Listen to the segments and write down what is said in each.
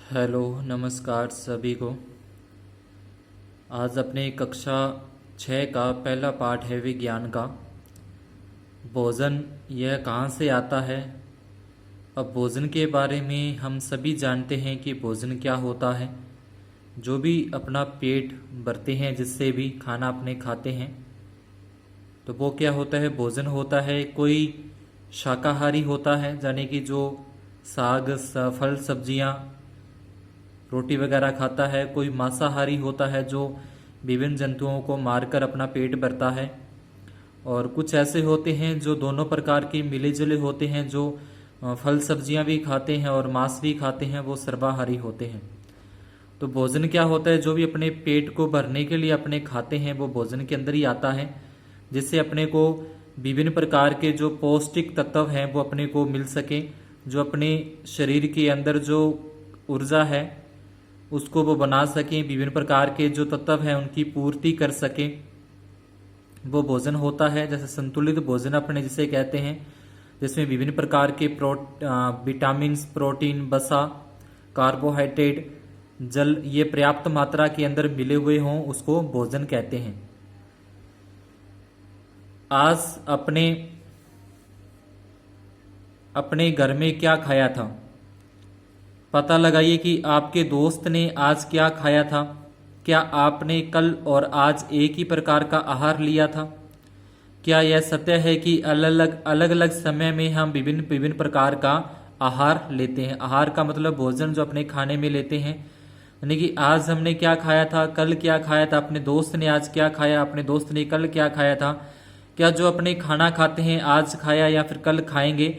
Hello नमस्कार सभी को। आज अपने कक्षा 6 का पहला पाठ है विज्ञान का। भोजन यह कहाँ से आता है। अब भोजन के बारे में हम सभी जानते हैं कि भोजन क्या होता है। जो भी अपना पेट भरते हैं, जिससे भी खाना अपने खाते हैं, तो वो क्या होता है, भोजन होता है। कोई शाकाहारी होता है, यानी कि जो साग फल सब्जियाँ रोटी वगैरह खाता है। कोई मांसाहारी होता है जो विभिन्न जंतुओं को मारकर अपना पेट भरता है। और कुछ ऐसे होते हैं जो दोनों प्रकार के मिले जुले होते हैं, जो फल सब्जियां भी खाते हैं और मांस भी खाते हैं, वो सर्वाहारी होते हैं। तो भोजन क्या होता है, जो भी अपने पेट को भरने के लिए अपने खाते हैं वो भोजन के अंदर ही आता है, जिससे अपने को विभिन्न प्रकार के जो पौष्टिक तत्व हैं वो अपने को मिल सके। जो अपने शरीर के अंदर जो ऊर्जा है उसको वो बना सकें, विभिन्न प्रकार के जो तत्व हैं उनकी पूर्ति कर सकें, वो भोजन होता है। जैसे संतुलित भोजन अपने जिसे कहते हैं, जिसमें विभिन्न प्रकार के विटामिन, प्रोटीन, वसा, कार्बोहाइड्रेट, जल ये पर्याप्त मात्रा के अंदर मिले हुए हों, उसको भोजन कहते हैं। आज अपने घर में क्या खाया था। पता लगाइए कि आपके दोस्त ने आज क्या खाया था। क्या आपने कल और आज एक ही प्रकार का आहार लिया था। क्या यह सत्य है कि अलग अलग समय में हम विभिन्न प्रकार का आहार लेते हैं। आहार का मतलब भोजन जो अपने खाने में लेते हैं, यानी कि आज हमने क्या खाया था, कल क्या खाया था, अपने दोस्त ने आज क्या खाया, अपने दोस्त ने कल क्या खाया था। क्या जो अपने खाना खाते हैं आज खाया या फिर कल खाएंगे,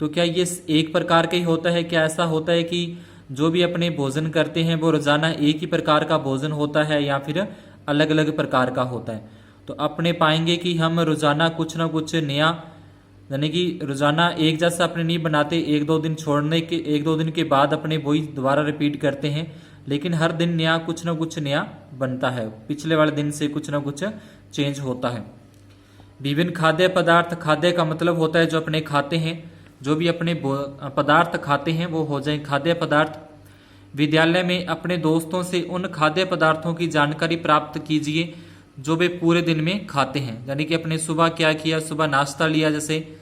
तो क्या ये एक प्रकार का ही होता है। क्या ऐसा होता है कि जो भी अपने भोजन करते हैं वो रोजाना एक ही प्रकार का भोजन होता है या फिर अलग अलग प्रकार का होता है। तो अपने पाएंगे कि हम रोजाना कुछ ना कुछ नया, यानी कि रोजाना एक जैसा अपने नहीं बनाते। एक दो दिन के बाद अपने वही दोबारा रिपीट करते हैं, लेकिन हर दिन नया कुछ ना कुछ नया बनता है। पिछले वाले दिन से कुछ ना कुछ चेंज होता है। विभिन्न खाद्य पदार्थ, खाद्य का मतलब होता है जो अपने खाते हैं। जो भी अपने पदार्थ खाते हैं वो हो जाए खाद्य पदार्थ। विद्यालय में अपने दोस्तों से उन खाद्य पदार्थों की जानकारी प्राप्त कीजिए जो वे पूरे दिन में खाते हैं। यानी कि अपने सुबह क्या किया, सुबह नाश्ता लिया जैसे,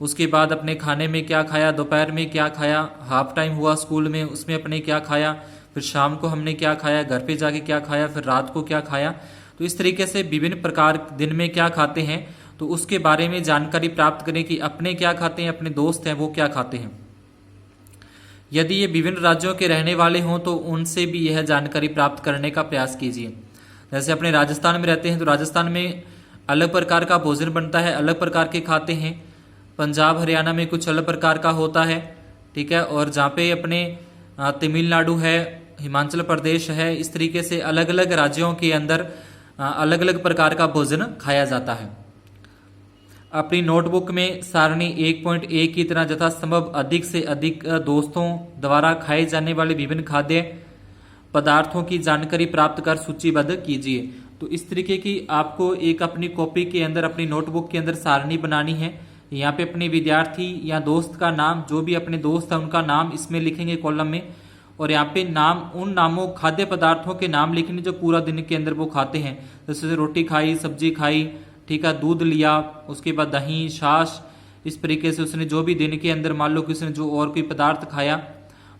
उसके बाद अपने खाने में क्या खाया, दोपहर में क्या खाया, हाफ टाइम हुआ स्कूल में उसमें अपने क्या खाया, फिर शाम को हमने क्या खाया, घर पे जाके क्या खाया, फिर रात को क्या खाया। तो इस तरीके से विभिन्न प्रकार दिन में क्या खाते हैं, तो उसके बारे में जानकारी प्राप्त करें कि अपने क्या खाते हैं, अपने दोस्त हैं वो क्या खाते हैं। यदि ये विभिन्न राज्यों के रहने वाले हों तो उनसे भी यह जानकारी प्राप्त करने का प्रयास कीजिए। जैसे अपने राजस्थान में रहते हैं तो राजस्थान में अलग प्रकार का भोजन बनता है, अलग प्रकार के खाते हैं। पंजाब हरियाणा में कुछ अलग प्रकार का होता है, ठीक है। और जहाँ पे अपने तमिलनाडु है, हिमाचल प्रदेश है, इस तरीके से अलग अलग राज्यों के अंदर अलग अलग प्रकार का भोजन खाया जाता है। अपनी नोटबुक में सारणी 1.1 की तरह यथासंभव अधिक से अधिक दोस्तों द्वारा खाए जाने वाले विभिन्न खाद्य पदार्थों की जानकारी प्राप्त कर सूचीबद्ध कीजिए। तो इस तरीके की आपको एक अपनी कॉपी के अंदर, अपनी नोटबुक के अंदर सारणी बनानी है। यहाँ पे अपने विद्यार्थी या दोस्त का नाम, जो भी अपने दोस्त है उनका नाम इसमें लिखेंगे कॉलम में। और यहाँ पे नाम, उन नामों खाद्य पदार्थों के नाम लिखेंगे जो पूरा दिन के अंदर वो खाते हैं। जैसे रोटी खाई, सब्जी खाई, ठीक है, दूध लिया, उसके बाद दही, छाछ, इस तरीके से उसने जो भी दिन के अंदर, मान लो कि उसने जो और कोई पदार्थ खाया,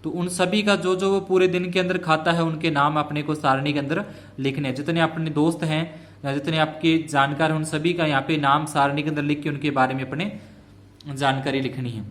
तो उन सभी का जो जो वो पूरे दिन के अंदर खाता है उनके नाम अपने को सारणी के अंदर लिखने हैं। जितने अपने दोस्त हैं या जितने आपके जानकार हैं उन सभी का यहाँ पे नाम सारणी के अंदर लिख के उनके बारे में अपने जानकारी लिखनी है।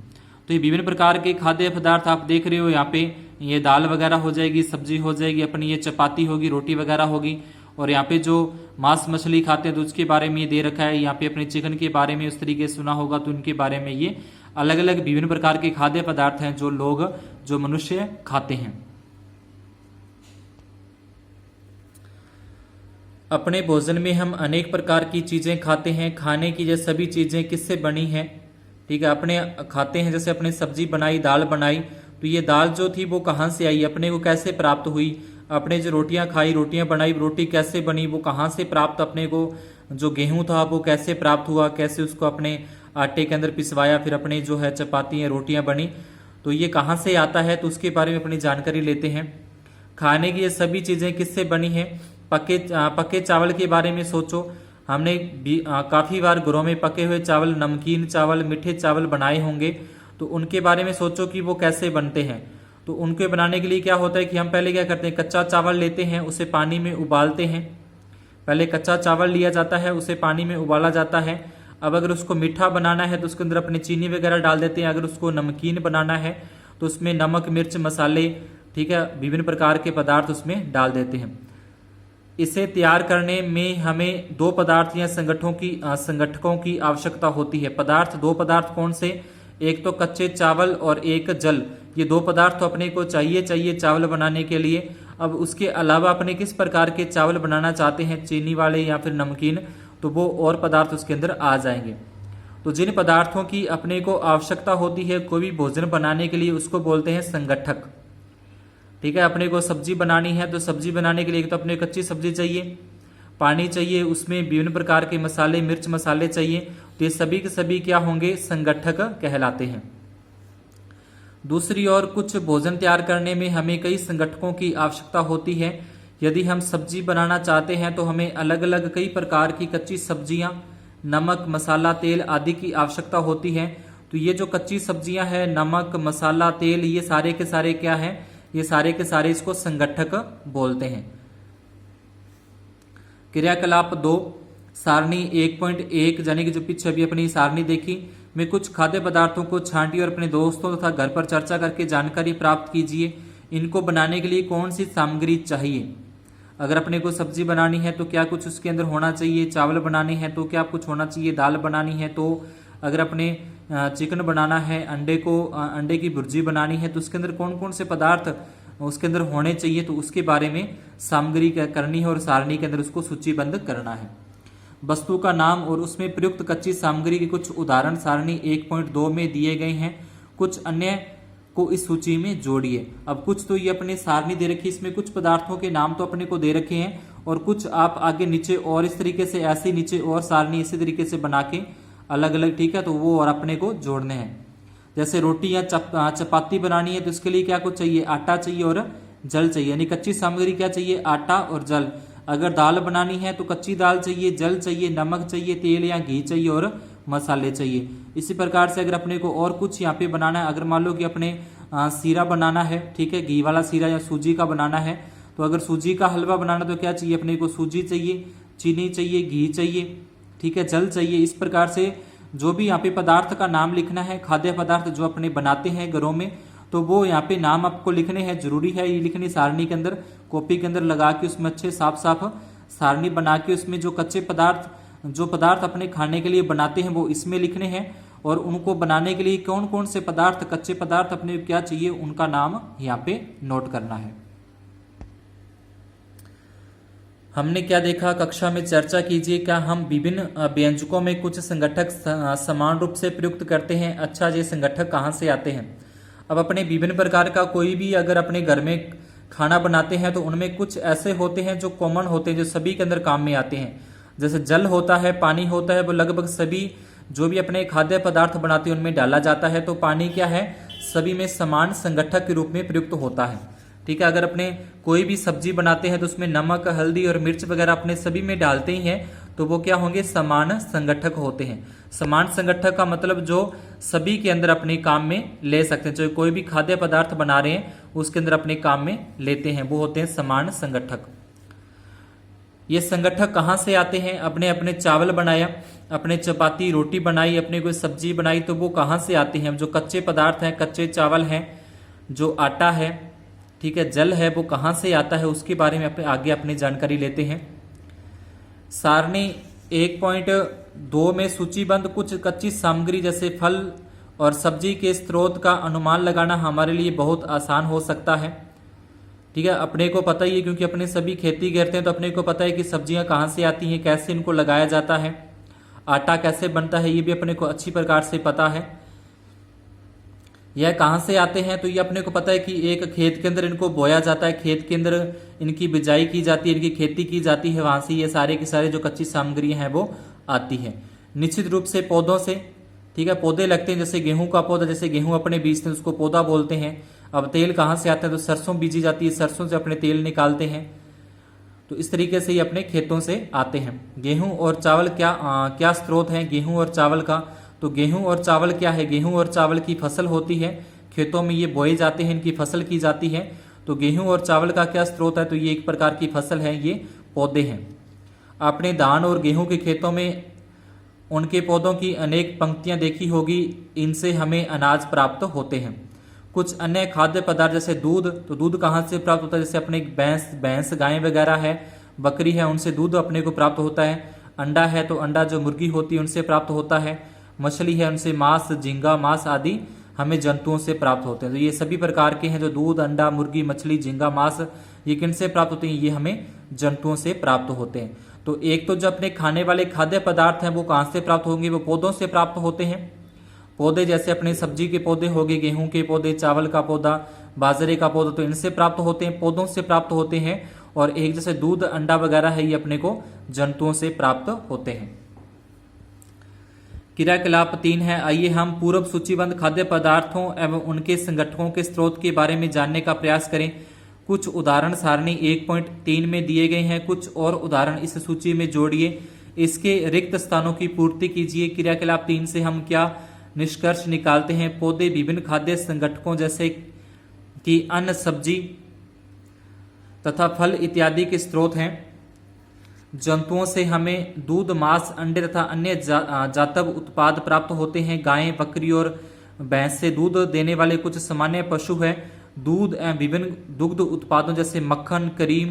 तो ये विभिन्न प्रकार के खाद्य पदार्थ आप देख रहे हो। यहाँ पे ये दाल वगैरह हो जाएगी, सब्जी हो जाएगी, अपनी ये चपाती होगी, रोटी वगैरह होगी। और यहाँ पे जो मांस मछली खाते हैं तो उसके बारे में ये दे रखा है। यहाँ पे अपने चिकन के बारे में उस तरीके से सुना होगा, तो उनके बारे में ये अलग अलग विभिन्न प्रकार के खाद्य पदार्थ हैं जो मनुष्य खाते हैं। अपने भोजन में हम अनेक प्रकार की चीजें खाते हैं। खाने की ये सभी चीजें किससे बनी हैं, ठीक है। अपने खाते हैं, जैसे अपने सब्जी बनाई, दाल बनाई, तो ये दाल जो थी वो कहाँ से आई, अपने को कैसे प्राप्त हुई। अपने जो रोटियां खाई, रोटियां बनाई, रोटी कैसे बनी, वो कहाँ से प्राप्त, अपने को जो गेहूं था वो कैसे प्राप्त हुआ, कैसे उसको अपने आटे के अंदर पिसवाया, फिर अपने जो है चपाती रोटियां बनी। तो ये कहाँ से आता है, तो उसके बारे में अपनी जानकारी लेते हैं। खाने की ये सभी चीज़ें किससे बनी हैं? पके चावल के बारे में सोचो। हमने काफ़ी बार घरों में पके हुए चावल, नमकीन चावल, मीठे चावल बनाए होंगे, तो उनके बारे में सोचो कि वो कैसे बनते हैं। तो उनके बनाने के लिए क्या होता है कि हम पहले क्या करते हैं, कच्चा चावल लेते हैं, उसे पानी में उबालते हैं। पहले कच्चा चावल लिया जाता है, उसे पानी में उबाला जाता है। अब अगर उसको मीठा बनाना है तो उसके अंदर अपने चीनी वगैरह डाल देते हैं। अगर उसको नमकीन बनाना है तो उसमें नमक, मिर्च, मसाले, ठीक है, विभिन्न प्रकार के पदार्थ उसमें डाल देते हैं। इसे तैयार करने में हमें दो पदार्थ या संगठकों की आवश्यकता होती है। दो पदार्थ कौन से? एक तो कच्चे चावल और एक जल। ये दो पदार्थ तो अपने को चाहिए चावल बनाने के लिए। अब उसके अलावा अपने किस प्रकार के चावल बनाना चाहते हैं, चीनी वाले या फिर नमकीन, तो वो और पदार्थ उसके अंदर आ जाएंगे। तो जिन पदार्थों की अपने को आवश्यकता होती है कोई भी भोजन बनाने के लिए, उसको बोलते हैं संगठक। ठीक है, अपने को सब्जी बनानी है तो सब्जी बनाने के लिए एक तो अपने कच्ची सब्जी चाहिए, पानी चाहिए, उसमें विभिन्न प्रकार के मसाले, मिर्च मसाले चाहिए। तो ये सभी के सभी क्या होंगे? संगठक कहलाते हैं। दूसरी ओर कुछ भोजन तैयार करने में हमें कई संगठकों की आवश्यकता होती है। यदि हम सब्जी बनाना चाहते हैं तो हमें अलग अलग कई प्रकार की कच्ची सब्जियां, नमक, मसाला, तेल आदि की आवश्यकता होती है। तो ये जो कच्ची सब्जियां हैं, नमक, मसाला, तेल, ये सारे के सारे क्या हैं? ये सारे के सारे इसको संगठक बोलते हैं। क्रियाकलाप 2, सारणी 1.1, यानी कि जो पीछे अभी अपनी सारणी देखी, में कुछ खाद्य पदार्थों को छांटिए और अपने दोस्तों तथा घर पर चर्चा करके जानकारी प्राप्त कीजिए। इनको बनाने के लिए कौन सी सामग्री चाहिए? अगर अपने को सब्जी बनानी है तो क्या कुछ उसके अंदर होना चाहिए, चावल बनाने हैं तो क्या कुछ होना चाहिए, दाल बनानी है तो, अगर अपने चिकन बनाना है, अंडे की भुर्जी बनानी है तो उसके अंदर कौन कौन से पदार्थ उसके अंदर होने चाहिए, तो उसके बारे में सामग्री करनी है और सारणी के अंदर उसको सूचीबद्ध करना है। वस्तु का नाम और उसमें प्रयुक्त कच्ची सामग्री के कुछ उदाहरण सारणी 1.2 में दिए गए हैं। कुछ अन्य को इस सूची में जोड़िए। अब कुछ तो ये अपने सारणी दे रखी है, इसमें कुछ पदार्थों के नाम तो अपने को दे रखे हैं और कुछ आप आगे नीचे और इस तरीके से, ऐसे नीचे और सारणी इसी तरीके से बना के अलग अलग, ठीक है, तो वो और अपने को जोड़ने हैं। जैसे रोटी या चपाती बनानी है तो इसके लिए क्या कुछ चाहिए? आटा चाहिए और जल चाहिए, यानी कच्ची सामग्री क्या चाहिए? आटा और जल। अगर दाल बनानी है तो कच्ची दाल चाहिए, जल चाहिए, नमक चाहिए, तेल या घी चाहिए और मसाले चाहिए। इसी प्रकार से अगर अपने को और कुछ यहाँ पे बनाना है, अगर मान लो कि अपने सीरा बनाना है, ठीक है, घी वाला सीरा या सूजी का बनाना है, तो अगर सूजी का हलवा बनाना तो क्या चाहिए अपने को? सूजी चाहिए, चीनी चाहिए, घी चाहिए, ठीक है, जल चाहिए। इस प्रकार से जो भी यहाँ पे पदार्थ का नाम लिखना है, खाद्य पदार्थ जो अपने बनाते हैं घरों में, तो वो यहाँ पे नाम आपको लिखने हैं, जरूरी है ये लिखनी सारणी के अंदर, कॉपी के अंदर लगा के उसमें अच्छे साफ साफ सारणी बना के उसमें जो कच्चे पदार्थ, जो पदार्थ अपने खाने के लिए बनाते हैं वो इसमें लिखने हैं और उनको बनाने के लिए कौन कौन से पदार्थ, कच्चे पदार्थ अपने क्या चाहिए, उनका नाम यहाँ पे नोट करना है। हमने क्या देखा? कक्षा में चर्चा कीजिए। क्या हम विभिन्न व्यंजकों में कुछ संगठक समान रूप से प्रयुक्त करते हैं? अच्छा, ये संगठक कहाँ से आते हैं? अब अपने विभिन्न प्रकार का कोई भी अगर अपने घर में खाना बनाते हैं तो उनमें कुछ ऐसे होते हैं जो कॉमन होते हैं, जो सभी के अंदर काम में आते हैं। जैसे जल होता है, पानी होता है, वो लगभग सभी जो भी अपने खाद्य पदार्थ बनाते हैं उनमें डाला जाता है। तो पानी क्या है? सभी में समान संगठक के रूप में प्रयुक्त होता है, ठीक है। अगर अपने कोई भी सब्जी बनाते हैं तो उसमें नमक, हल्दी और मिर्च वगैरह अपने सभी में डालते ही हैं, तो वो क्या होंगे? समान संगठक होते हैं। समान संगठक का मतलब जो सभी के अंदर अपने काम में ले सकते हैं, जो कोई भी खाद्य पदार्थ बना रहे हैं उसके अंदर अपने काम में लेते हैं, वो होते हैं समान संगठक। ये संगठक कहाँ से आते हैं? अपने अपने चावल बनाया, अपने चपाती रोटी बनाई, अपने कोई सब्जी बनाई, तो वो कहाँ से आते हैं? जो कच्चे पदार्थ हैं, कच्चे चावल हैं, जो आटा है, ठीक है, जल है, वो कहाँ से आता है उसके बारे में आगे अपनी जानकारी लेते हैं। सारणी 1.2 में सूचीबद्ध कुछ कच्ची सामग्री जैसे फल और सब्जी के स्रोत का अनुमान लगाना हमारे लिए बहुत आसान हो सकता है, ठीक है। अपने को पता ही है क्योंकि अपने सभी खेती करते हैं, तो अपने को पता है कि सब्जियां कहाँ से आती हैं, कैसे इनको लगाया जाता है, आटा कैसे बनता है, ये भी अपने को अच्छी प्रकार से पता है। यह कहाँ से आते हैं? तो ये अपने को पता है कि एक खेत के अंदर इनको बोया जाता है, खेत के अंदर इनकी बिजाई की जाती है, इनकी खेती की जाती है, वहां से ये सारे के सारे जो कच्ची सामग्री हैं वो आती है। निश्चित रूप से पौधों से, ठीक है। पौधे लगते हैं जैसे गेहूं का पौधा, जैसे गेहूं अपने बीजते हैं उसको पौधा बोलते हैं। अब तेल कहाँ से आता है, तो सरसों बीजी जाती है, सरसों से अपने तेल निकालते हैं। तो इस तरीके से ये अपने खेतों से आते हैं। गेहूं और चावल क्या स्रोत है गेहूं और चावल का, तो गेहूं और चावल क्या है, गेहूं और चावल की फसल होती है, खेतों में ये बोए जाते हैं, इनकी फसल की जाती है। तो गेहूं और चावल का क्या स्रोत है, तो ये एक प्रकार की फसल है, ये पौधे हैं। आपने धान और गेहूं के खेतों में उनके पौधों की अनेक पंक्तियां देखी होगी, इनसे हमें अनाज प्राप्त होते हैं। कुछ अन्य खाद्य पदार्थ जैसे दूध, तो दूध कहाँ से प्राप्त होता है, जैसे अपने भैंस गाय वगैरह है, बकरी है, उनसे दूध अपने को प्राप्त होता है। अंडा है तो अंडा जो मुर्गी होती है उनसे प्राप्त होता है। मछली है उनसे मांस, झींगा मांस आदि हमें जंतुओं से प्राप्त होते हैं। तो ये सभी प्रकार के हैं जो दूध, अंडा, मुर्गी, मछली, झींगा, मांस, ये किन से प्राप्त होते हैं, ये हमें जंतुओं से प्राप्त होते हैं। तो एक तो जो अपने खाने वाले खाद्य पदार्थ हैं वो कहाँ से प्राप्त होंगे, वो पौधों से प्राप्त होते हैं। पौधे जैसे अपने सब्जी के पौधे हो गए, गेहूं के पौधे, चावल का पौधा, बाजरे का पौधा, तो इनसे प्राप्त होते हैं, पौधों से प्राप्त होते हैं। और एक जैसे दूध, अंडा वगैरह है, ये अपने को जंतुओं से प्राप्त होते हैं। क्रियाकलाप 3 है। आइए हम पूर्व सूचीबद्ध खाद्य पदार्थों एवं उनके संगठकों के स्रोत के बारे में जानने का प्रयास करें। कुछ उदाहरण सारणी 1.3 में दिए गए हैं, कुछ और उदाहरण इस सूची में जोड़िए, इसके रिक्त स्थानों की पूर्ति कीजिए। क्रियाकलाप 3 से हम क्या निष्कर्ष निकालते हैं, पौधे विभिन्न खाद्य संगठकों जैसे कि अन्न, सब्जी तथा फल इत्यादि के स्रोत हैं। जंतुओं से हमें दूध, मांस, अंडे तथा अन्य जातव उत्पाद प्राप्त होते हैं। गाय, बकरी और भैंस से दूध देने वाले कुछ सामान्य पशु हैं। दूध एवं विभिन्न दुग्ध उत्पादों जैसे मक्खन, क्रीम,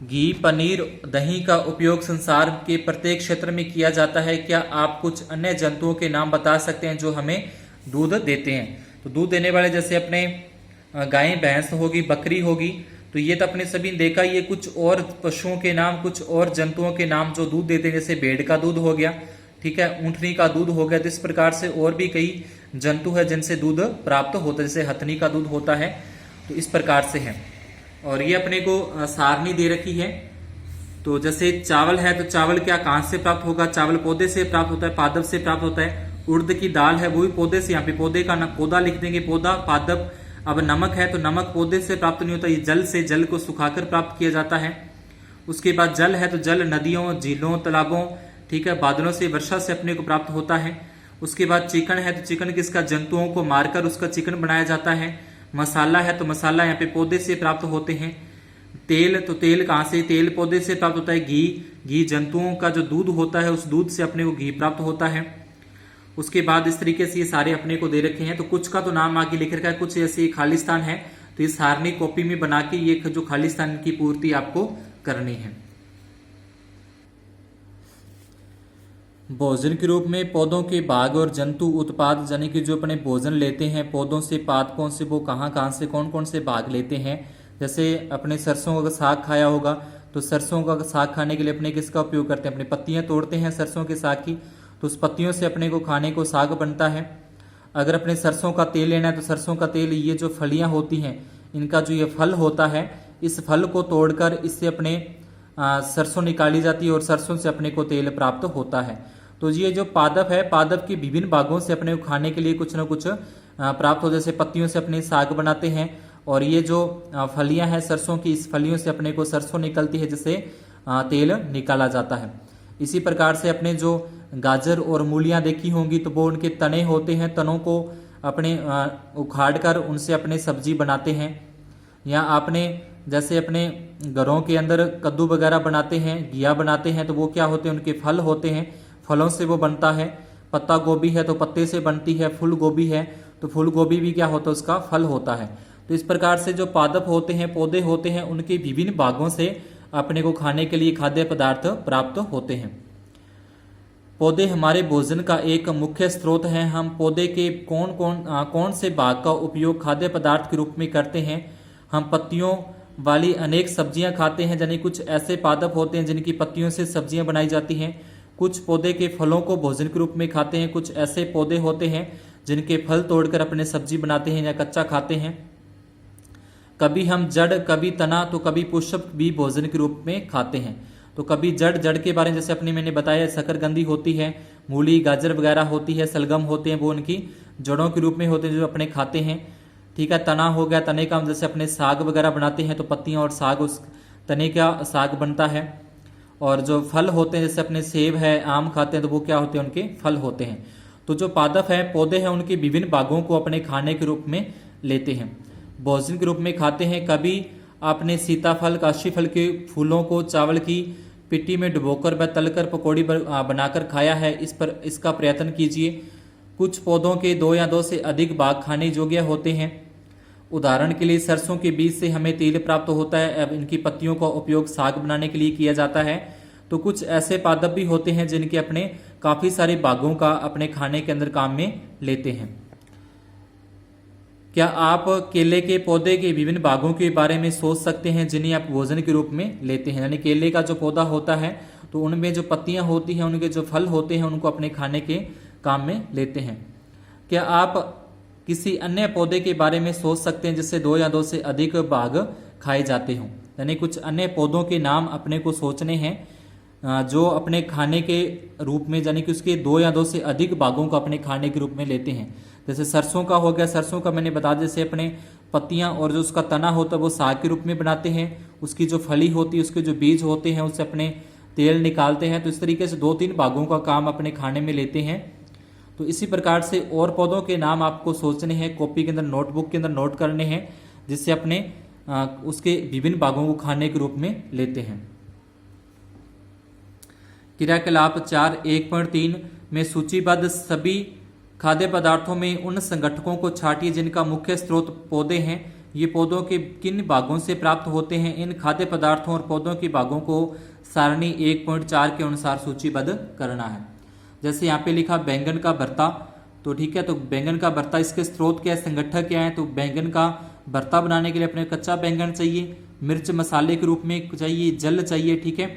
घी, पनीर, दही का उपयोग संसार के प्रत्येक क्षेत्र में किया जाता है। क्या आप कुछ अन्य जंतुओं के नाम बता सकते हैं जो हमें दूध देते हैं? तो दूध देने वाले जैसे अपने गाय, भैंस होगी, बकरी होगी, तो ये तो अपने सभी देखा। ये कुछ और पशुओं के नाम, कुछ और जंतुओं के नाम जो दूध देते हैं, जैसे भेड़ का दूध हो गया, ठीक है, ऊँटनी का दूध हो गया। तो इस प्रकार से और भी कई जंतु है जिनसे दूध प्राप्त होता है, जैसे हथनी का दूध होता है। तो इस प्रकार से है। और ये अपने को सारणी दे रखी है। तो जैसे चावल है, तो चावल क्या कहाँ से प्राप्त होगा, चावल पौधे से प्राप्त होता है, पादप से प्राप्त होता है। उड़द की दाल है, वो भी पौधे से, यहाँ पे पौधे का पौधा लिख देंगे, पौधा, पादप। अब नमक है, तो नमक पौधे से प्राप्त नहीं होता, ये जल से, जल को सुखाकर प्राप्त किया जाता है। उसके बाद जल है, तो जल नदियों, झीलों, तालाबों, ठीक है, बादलों से, वर्षा से अपने को प्राप्त होता है। उसके बाद चिकन है, तो चिकन किसका, जंतुओं को मारकर उसका चिकन बनाया जाता है। मसाला है, तो मसाला यहाँ पे पौधे से प्राप्त होते हैं। तेल, तो तेल कहाँ से, तेल पौधे से प्राप्त होता है। घी जंतुओं का जो दूध होता है, उस दूध से अपने को घी प्राप्त होता है। उसके बाद इस तरीके से ये सारे अपने को दे रखे हैं। तो कुछ का तो नाम आगे लिख रखा है, कुछ ऐसे खालिस्तान है, तो ये सारणी कॉपी में बना के ये जो खालिस्तान की पूर्ति आपको करनी है। भोजन के रूप में पौधों के भाग और जंतु उत्पाद, यानी कि जो अपने भोजन लेते हैं पौधों से, पादपों से, वो कहाँ कहाँ से, कौन कौन से भाग लेते हैं। जैसे अपने सरसों का साग खाया होगा, तो सरसों का साग खाने के लिए अपने किसका उपयोग करते हैं, अपने पत्तियां तोड़ते हैं सरसों के साग की, तो उस पत्तियों से अपने को खाने को साग बनता है। अगर अपने सरसों का तेल लेना है, तो सरसों का तेल, ये जो फलियां होती हैं, इनका जो ये फल होता है, इस फल को तोड़कर इससे अपने सरसों निकाली जाती है और सरसों से अपने को तेल प्राप्त होता है। तो ये जो पादप है, पादप के विभिन्न भागों से अपने को खाने के लिए कुछ ना कुछ प्राप्त हो, जैसे पत्तियों से अपने साग बनाते हैं। और ये जो फलियां हैं सरसों की, इस फलियों से अपने को सरसों निकलती है, जिससे तेल निकाला जाता है। इसी प्रकार से अपने जो गाजर और मूलियां देखी होंगी, तो वो उनके तने होते हैं, तनों को अपने उखाड़ कर उनसे अपने सब्जी बनाते हैं। या आपने जैसे अपने घरों के अंदर कद्दू वगैरह बनाते हैं, घिया बनाते हैं, तो वो क्या होते हैं, उनके फल होते हैं, फलों से वो बनता है। पत्ता गोभी है तो पत्ते से बनती है, फूल गोभी है तो फूल गोभी भी क्या होता है, उसका फल होता है। तो इस प्रकार से जो पादप होते हैं, पौधे होते हैं, उनके विभिन्न भागों से अपने को खाने के लिए खाद्य पदार्थ प्राप्त होते हैं। पौधे हमारे भोजन का एक मुख्य स्रोत हैं। हम पौधे के कौन से भाग का उपयोग खाद्य पदार्थ के रूप में करते हैं। हम पत्तियों वाली अनेक सब्जियां खाते हैं, यानी कुछ ऐसे पादप होते हैं जिनकी पत्तियों से सब्जियां बनाई जाती हैं। कुछ पौधे के फलों को भोजन के रूप में खाते हैं। कुछ ऐसे पौधे होते हैं जिनके फल तोड़कर अपने सब्जी बनाते हैं या कच्चा खाते हैं। कभी हम जड़, कभी तना, तो कभी पुष्प भी भोजन के रूप में खाते हैं। तो कभी जड़ के बारे में जैसे मैंने बताया, शकरकंदी होती है, मूली गाजर वगैरह होती है, सलगम होते हैं, वो उनकी जड़ों के रूप में होते हैं जो अपने खाते हैं। ठीक है, तना हो गया, तने का हम जैसे अपने साग वगैरह बनाते हैं तो पत्तियां और साग, उस तने का साग बनता है। और जो फल होते हैं जैसे अपने सेब है, आम खाते हैं तो वो क्या होते हैं, उनके फल होते हैं। तो जो पादप है, पौधे हैं, उनके विभिन्न भागों को अपने खाने के रूप में लेते हैं, भोजन के रूप में खाते हैं। कभी आपने सीताफल, काशी फल के फूलों को चावल की पिट्टी में डुबोकर व तलकर पकौड़ी बनाकर खाया है? इसका प्रयत्न कीजिए। कुछ पौधों के 2 या 2 से अधिक भाग खाने योग्य होते हैं। उदाहरण के लिए सरसों के बीज से हमें तेल प्राप्त होता है। अब इनकी पत्तियों का उपयोग साग बनाने के लिए किया जाता है। तो कुछ ऐसे पादप भी होते हैं जिनके अपने काफी सारे भागों का अपने खाने के अंदर काम में लेते हैं। क्या आप केले के पौधे के विभिन्न भागों के बारे में सोच सकते हैं जिन्हें आप भोजन के रूप में लेते हैं? यानी केले का जो पौधा होता है तो उनमें जो पत्तियां होती हैं, उनके जो फल होते हैं, उनको अपने खाने के काम में लेते हैं। क्या आप किसी अन्य पौधे के बारे में सोच सकते हैं जिससे 2 या 2 से अधिक भाग खाए जाते हों? यानी कुछ अन्य पौधों के नाम अपने को सोचने हैं जो अपने खाने के रूप में, यानी कि उसके 2 या 2 से अधिक भागों को अपने खाने के रूप में लेते हैं। जैसे सरसों का हो गया, सरसों का मैंने बता दिया, जैसे अपने पत्तियां और जो उसका तना होता है वो साग के रूप में बनाते हैं। उसकी जो फली होती है, उसके जो बीज होते हैं, उससे अपने तेल निकालते हैं। तो इस तरीके से 2-3 भागों का काम अपने खाने में लेते हैं। तो इसी प्रकार से और पौधों के नाम आपको सोचने हैं, कॉपी के अंदर, नोटबुक के अंदर नोट करने हैं, जिससे अपने उसके विभिन्न भागों को खाने के रूप में लेते हैं। क्रियाकलाप 4.1.3 में सूचीबद्ध सभी खाद्य पदार्थों में उन संगठकों को छांटिए जिनका मुख्य स्रोत पौधे हैं। ये पौधों के किन भागों से प्राप्त होते हैं? इन खाद्य पदार्थों और पौधों के भागों को सारणी 1.4 के अनुसार सूचीबद्ध करना है। जैसे यहाँ पे लिखा बैंगन का भरता, तो ठीक है, तो बैंगन का भरता, इसके स्रोत क्या है, संगठक क्या है? तो बैंगन का भरता बनाने के लिए अपने कच्चा बैंगन चाहिए, मिर्च मसाले के रूप में चाहिए, जल चाहिए। ठीक है,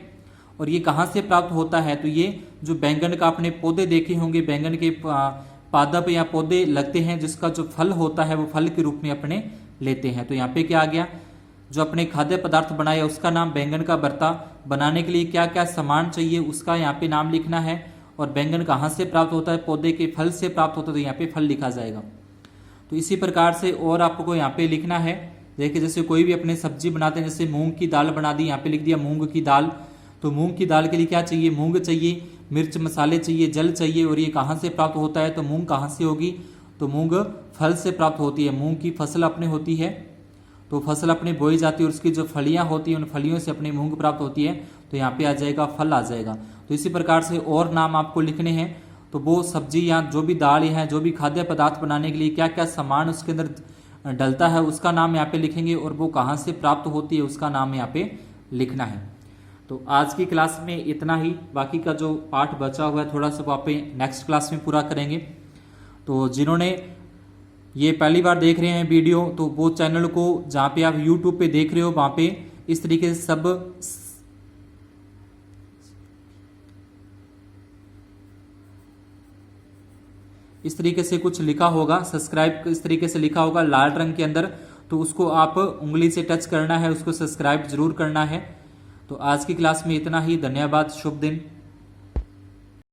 और ये कहाँ से प्राप्त होता है? तो ये जो बैंगन का अपने पौधे देखे होंगे, बैंगन के पादप या पौधे लगते हैं, जिसका जो फल होता है वो फल के रूप में अपने लेते हैं। तो यहाँ पे क्या आ गया, जो अपने खाद्य पदार्थ बनाया उसका नाम बैंगन का भरता। बनाने के लिए क्या क्या सामान चाहिए उसका यहाँ पे नाम लिखना है। और बैंगन कहाँ से प्राप्त होता है? पौधे के फल से प्राप्त होता है, तो यहाँ पे फल लिखा जाएगा। तो इसी प्रकार से और आपको यहाँ पे लिखना है। देखिए, जैसे कोई भी अपने सब्जी बनाते हैं, जैसे मूंग की दाल बना दी, यहाँ पे लिख दिया मूंग की दाल। तो मूंग की दाल के लिए क्या चाहिए? मूंग चाहिए, मिर्च मसाले चाहिए, जल चाहिए। और ये कहाँ से प्राप्त होता है? तो मूंग कहाँ से होगी? तो मूंग फल से प्राप्त होती है। मूंग की फसल अपने होती है, तो फसल अपने बोई जाती है और उसकी जो फलियां होती हैं, उन फलियों से अपनी मूंग प्राप्त होती है। तो यहाँ पे आ जाएगा, फल आ जाएगा। तो इसी प्रकार से और नाम आपको लिखने हैं। तो वो सब्जी या जो भी दाल है, जो भी खाद्य पदार्थ बनाने के लिए क्या क्या सामान उसके अंदर डलता है, उसका नाम यहाँ पे लिखेंगे। और वो कहाँ से प्राप्त होती है उसका नाम यहाँ पे लिखना है। तो आज की क्लास में इतना ही। बाकी का जो पाठ बचा हुआ है थोड़ा सा वो आप नेक्स्ट क्लास में पूरा करेंगे। तो जिन्होंने ये पहली बार देख रहे हैं वीडियो, तो वो चैनल को जहाँ पे आप यूट्यूब पे देख रहे हो वहाँ पे इस तरीके से इस तरीके से कुछ लिखा होगा, सब्सक्राइब इस तरीके से लिखा होगा लाल रंग के अंदर। तो उसको आप उंगली से टच करना है, उसको सब्सक्राइब जरूर करना है। तो आज की क्लास में इतना ही। धन्यवाद, शुभ दिन।